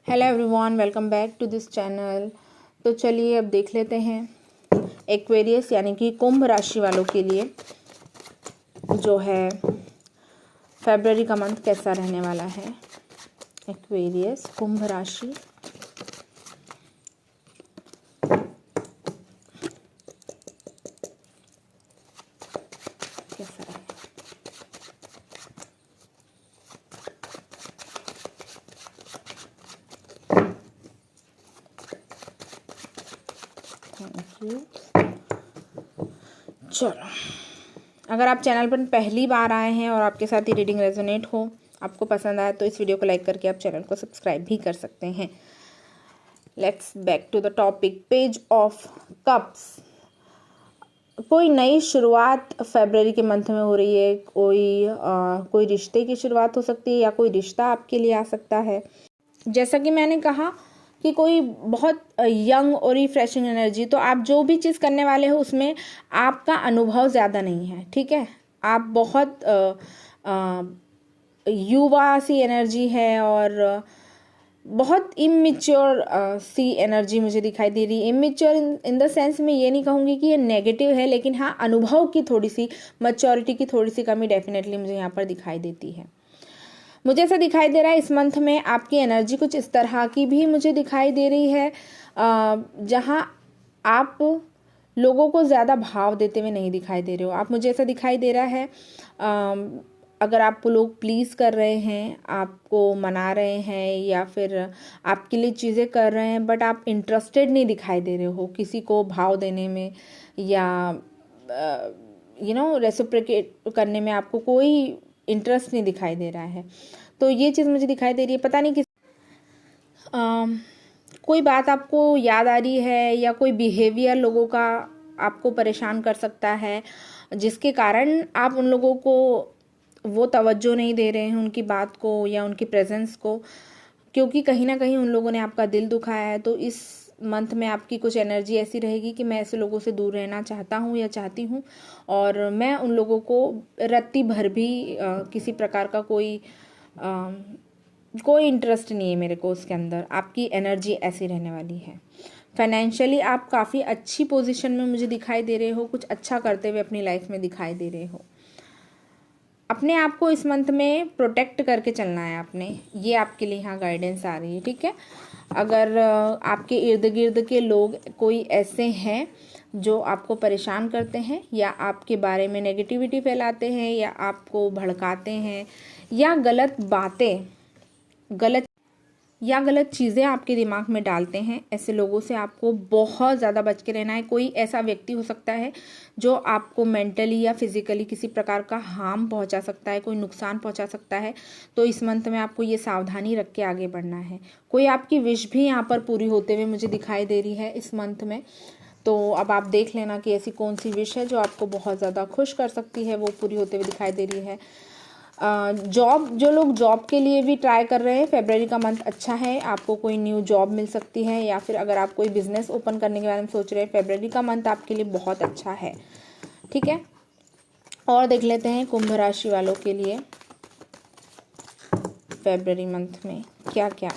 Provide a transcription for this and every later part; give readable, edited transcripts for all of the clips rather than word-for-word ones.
Hello everyone, welcome back to this channel. तो चलिए अब देख लेते हैं एक्वेरियस यानी कि कुंभ राशि वालों के लिए जो है फरवरी का मंथ कैसा रहने वाला है। एक्वेरियस कुंभ राशि कैसा रहे। Thank you. चलो, अगर आप चैनल पर पहली बार आए हैं और आपके साथ ये रीडिंग रेजोनेट हो, आपको पसंद आए तो इस वीडियो को लाइक करके आप चैनल को सब्सक्राइब भी कर सकते हैं। Let's back to the topic. Page of cups. कोई नई शुरुआत फरवरी के मंथ में हो रही है। कोई रिश्ते की शुरुआत हो सकती है या कोई रिश्ता आपके लिए आ सकता है। जैसा कि मैंने कहा कि कोई बहुत यंग और रिफ्रेशिंग एनर्जी, तो आप जो भी चीज़ करने वाले हो उसमें आपका अनुभव ज़्यादा नहीं है, ठीक है। आप बहुत युवा सी एनर्जी है और बहुत इमेच्योर सी एनर्जी मुझे दिखाई दे रही है। इमेच्योर इन द सेंस में ये नहीं कहूँगी कि ये नेगेटिव है, लेकिन हाँ अनुभव की थोड़ी सी, मैच्योरिटी की थोड़ी सी कमी डेफिनेटली मुझे यहाँ पर दिखाई देती है। मुझे ऐसा दिखाई दे रहा है इस मंथ में आपकी एनर्जी कुछ इस तरह की भी मुझे दिखाई दे रही है जहाँ आप लोगों को ज़्यादा भाव देते हुए नहीं दिखाई दे रहे हो। आप मुझे ऐसा दिखाई दे रहा है अगर आपको लोग प्लीज़ कर रहे हैं, आपको मना रहे हैं या फिर आपके लिए चीज़ें कर रहे हैं, बट आप इंटरेस्टेड नहीं दिखाई दे रहे हो किसी को भाव देने में या रेसिप्रोकेट करने में, आपको कोई इंटरेस्ट नहीं दिखाई दे रहा है। तो ये चीज़ मुझे दिखाई दे रही है। पता नहीं किस कोई बात आपको याद आ रही है या कोई बिहेवियर लोगों का आपको परेशान कर सकता है, जिसके कारण आप उन लोगों को वो तवज्जो नहीं दे रहे हैं उनकी बात को या उनकी प्रेजेंस को, क्योंकि कहीं ना कहीं उन लोगों ने आपका दिल दुखाया है। तो इस मंथ में आपकी कुछ एनर्जी ऐसी रहेगी कि मैं ऐसे लोगों से दूर रहना चाहता हूँ या चाहती हूँ, और मैं उन लोगों को रत्ती भर भी किसी प्रकार का कोई इंटरेस्ट नहीं है मेरे को उसके अंदर। आपकी एनर्जी ऐसी रहने वाली है। फाइनेंशियली आप काफ़ी अच्छी पोजीशन में मुझे दिखाई दे रहे हो, कुछ अच्छा करते हुए अपनी लाइफ में दिखाई दे रहे हो। अपने आप को इस मंथ में प्रोटेक्ट करके चलना है आपने, ये आपके लिए यहाँ गाइडेंस आ रही है, ठीक है। अगर आपके इर्द गिर्द के लोग कोई ऐसे हैं जो आपको परेशान करते हैं या आपके बारे में नेगेटिविटी फैलाते हैं या आपको भड़काते हैं या गलत बातें, गलत चीज़ें आपके दिमाग में डालते हैं, ऐसे लोगों से आपको बहुत ज़्यादा बच के रहना है। कोई ऐसा व्यक्ति हो सकता है जो आपको मेंटली या फिजिकली किसी प्रकार का हार्म पहुंचा सकता है, कोई नुकसान पहुंचा सकता है। तो इस मंथ में आपको ये सावधानी रख के आगे बढ़ना है। कोई आपकी विश भी यहाँ पर पूरी होते हुए मुझे दिखाई दे रही है इस मंथ में। तो अब आप देख लेना कि ऐसी कौन सी विश है जो आपको बहुत ज़्यादा खुश कर सकती है, वो पूरी होते हुए दिखाई दे रही है। जो लोग जॉब के लिए भी ट्राई कर रहे हैं, फरवरी का मंथ अच्छा है, आपको कोई न्यू जॉब मिल सकती है, या फिर अगर आप कोई बिजनेस ओपन करने के बारे में सोच रहे हैं, फरवरी का मंथ आपके लिए बहुत अच्छा है, ठीक है। और देख लेते हैं कुंभ राशि वालों के लिए फरवरी मंथ में क्या क्या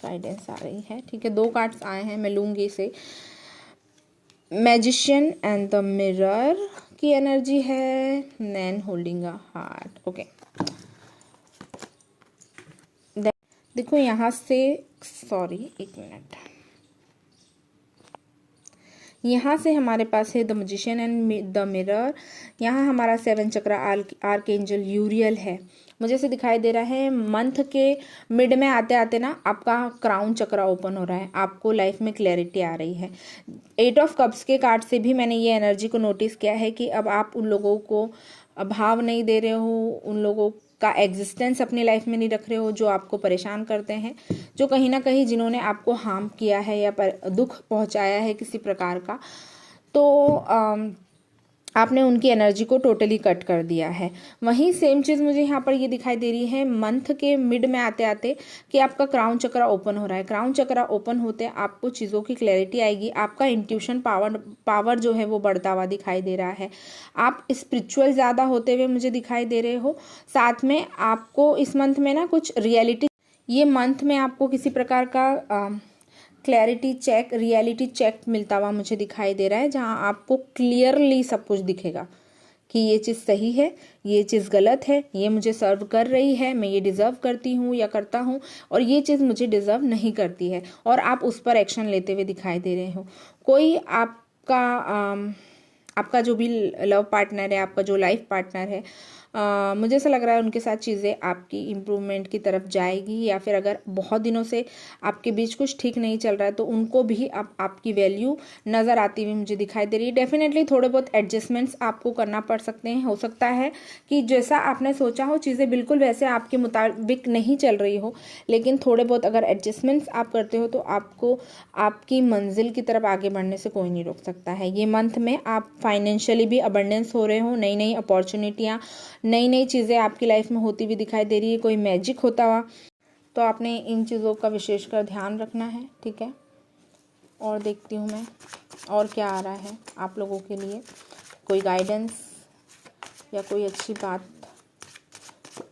गाइडेंस आ रही है, ठीक है। 2 कार्ड्स आए हैं, मैं लूँगी इसे। मैजिशियन एंड द मिरर की एनर्जी है, man holding a heart, okay. देखो यहाँ से, सॉरी एक मिनट, यहाँ से हमारे पास है the magician and the mirror. यहाँ हमारा 7 चक्र आर्कएंजल यूरियल है। मुझे से दिखाई दे रहा है मंथ के मिड में आते आते ना आपका क्राउन चक्र ओपन हो रहा है, आपको लाइफ में क्लैरिटी आ रही है। 8 ऑफ कप्स के कार्ड से भी मैंने ये एनर्जी को नोटिस किया है कि अब आप उन लोगों को भाव नहीं दे रहे हो, उन लोगों का एग्जिस्टेंस अपनी लाइफ में नहीं रख रहे हो जो आपको परेशान करते हैं, जो कहीं ना कहीं जिन्होंने आपको हार्म किया है या दुख पहुंचाया है किसी प्रकार का। तो आपने उनकी एनर्जी को टोटली कट कर दिया है। वहीं सेम चीज़ मुझे यहाँ पर ये दिखाई दे रही है मंथ के मिड में आते आते कि आपका क्राउन चक्र ओपन हो रहा है। क्राउन चक्र ओपन होते आपको चीज़ों की क्लैरिटी आएगी, आपका इंट्यूशन पावर जो है वो बढ़ता हुआ दिखाई दे रहा है। आप स्पिरिचुअल ज़्यादा होते हुए मुझे दिखाई दे रहे हो। साथ में आपको इस मंथ में ना कुछ रियलिटी ये मंथ में आपको किसी प्रकार का क्लैरिटी चेक, रियलिटी चेक मिलता हुआ मुझे दिखाई दे रहा है, जहाँ आपको क्लियरली सब कुछ दिखेगा कि ये चीज़ सही है, ये चीज़ गलत है, ये मुझे सर्व कर रही है, मैं ये डिज़र्व करती हूँ या करता हूँ, और ये चीज़ मुझे डिज़र्व नहीं करती है, और आप उस पर एक्शन लेते हुए दिखाई दे रहे हो। कोई आपका जो भी लव पार्टनर है, आपका जो लाइफ पार्टनर है, मुझे ऐसा लग रहा है उनके साथ चीज़ें आपकी इम्प्रूवमेंट की तरफ जाएगी, या फिर अगर बहुत दिनों से आपके बीच कुछ ठीक नहीं चल रहा है तो उनको भी आपकी वैल्यू नज़र आती हुई मुझे दिखाई दे रही है। डेफिनेटली थोड़े बहुत एडजस्टमेंट्स आपको करना पड़ सकते हैं। हो सकता है कि जैसा आपने सोचा हो चीज़ें बिल्कुल वैसे आपके मुताबिक नहीं चल रही हो, लेकिन थोड़े बहुत अगर एडजस्टमेंट्स आप करते हो तो आपको आपकी मंजिल की तरफ आगे बढ़ने से कोई नहीं रोक सकता है। ये मंथ में आप फाइनेंशियली भी अबंडेंस हो रहे हो, नई नई अपॉर्चुनिटियाँ, नई नई चीज़ें आपकी लाइफ में होती हुई दिखाई दे रही है, कोई मैजिक होता हुआ, तो आपने इन चीज़ों का विशेषकर ध्यान रखना है। ठीक है, और देखती हूँ मैं और क्या आ रहा है आप लोगों के लिए, कोई गाइडेंस या कोई अच्छी बात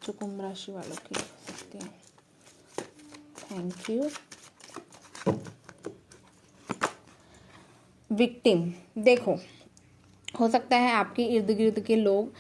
जो कुंभ राशि वालों की हो सकती है। Thank you. विक्टिम, देखो, हो सकता है आपके इर्द गिर्द के लोग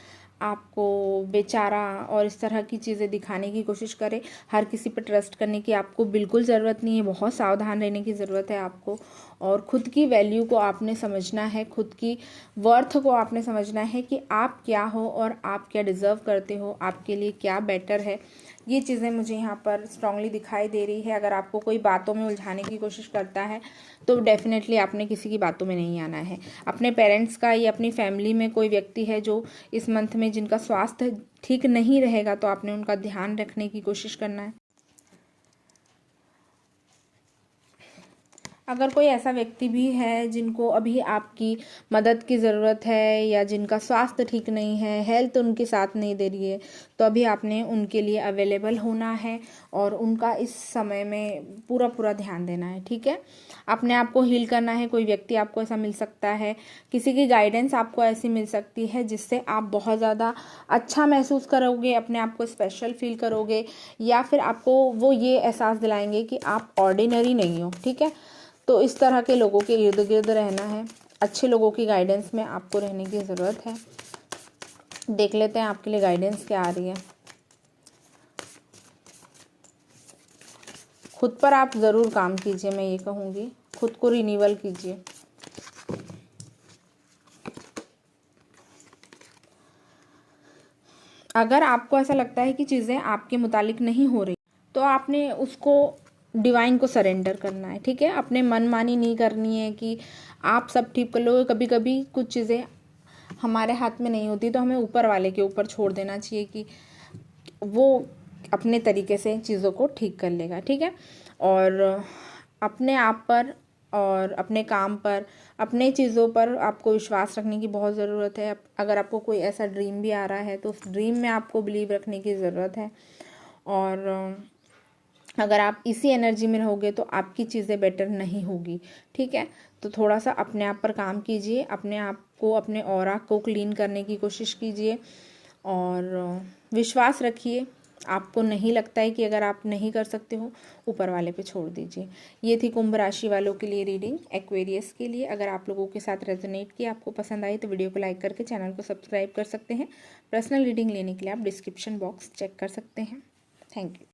आपको बेचारा और इस तरह की चीज़ें दिखाने की कोशिश करें। हर किसी पर ट्रस्ट करने की आपको बिल्कुल ज़रूरत नहीं है, बहुत सावधान रहने की ज़रूरत है आपको, और खुद की वैल्यू को आपने समझना है, खुद की वर्थ को आपने समझना है कि आप क्या हो और आप क्या डिज़र्व करते हो, आपके लिए क्या बेटर है। ये चीज़ें मुझे यहाँ पर स्ट्रांगली दिखाई दे रही है। अगर आपको कोई बातों में उलझाने की कोशिश करता है तो डेफिनेटली आपने किसी की बातों में नहीं आना है। अपने पेरेंट्स का या अपनी फैमिली में कोई व्यक्ति है जो इस मंथ में जिनका स्वास्थ्य ठीक नहीं रहेगा, तो आपने उनका ध्यान रखने की कोशिश करना है। अगर कोई ऐसा व्यक्ति भी है जिनको अभी आपकी मदद की ज़रूरत है, या जिनका स्वास्थ्य ठीक नहीं है, हेल्थ उनके साथ नहीं दे रही है, तो अभी आपने उनके लिए अवेलेबल होना है और उनका इस समय में पूरा पूरा ध्यान देना है। ठीक है, अपने आप को हील करना है। कोई व्यक्ति आपको ऐसा मिल सकता है, किसी की गाइडेंस आपको ऐसी मिल सकती है जिससे आप बहुत ज़्यादा अच्छा महसूस करोगे, अपने आप को स्पेशल फील करोगे, या फिर आपको वो ये एहसास दिलाएंगे कि आप ऑर्डिनरी नहीं हो। ठीक है, तो इस तरह के लोगों के इर्द गिर्द रहना है, अच्छे लोगों की गाइडेंस में आपको रहने की ज़रूरत है। देख लेते हैं आपके लिए गाइडेंस क्या आ रही है। खुद पर आप ज़रूर काम कीजिए, मैं ये कहूँगी, खुद को रिन्यूअल कीजिए। अगर आपको ऐसा लगता है कि चीज़ें आपके मुतालिक नहीं हो रही, तो आपने उसको डिवाइन को सरेंडर करना है। ठीक है, अपने मनमानी नहीं करनी है कि आप सब ठीक कर लोगे। कभी कभी कुछ चीज़ें हमारे हाथ में नहीं होती, तो हमें ऊपर वाले के ऊपर छोड़ देना चाहिए कि वो अपने तरीके से चीज़ों को ठीक कर लेगा। ठीक है, और अपने आप पर और अपने काम पर, अपने चीज़ों पर आपको विश्वास रखने की बहुत ज़रूरत है। अगर आपको कोई ऐसा ड्रीम भी आ रहा है तो उस ड्रीम में आपको बिलीव रखने की ज़रूरत है, और अगर आप इसी एनर्जी में रहोगे तो आपकी चीज़ें बेटर नहीं होगी। ठीक है, तो थोड़ा सा अपने आप पर काम कीजिए, अपने आप को, अपने ऑरा को क्लीन करने की कोशिश कीजिए, और विश्वास रखिए। आपको नहीं लगता है कि अगर आप नहीं कर सकते हो, ऊपर वाले पे छोड़ दीजिए। ये थी कुंभ राशि वालों के लिए रीडिंग, एक्वेरियस के लिए। अगर आप लोगों के साथ रेजोनेट किया, आपको पसंद आई, तो वीडियो को लाइक करके चैनल को सब्सक्राइब कर सकते हैं। पर्सनल रीडिंग लेने के लिए आप डिस्क्रिप्शन बॉक्स चेक कर सकते हैं। Thank you.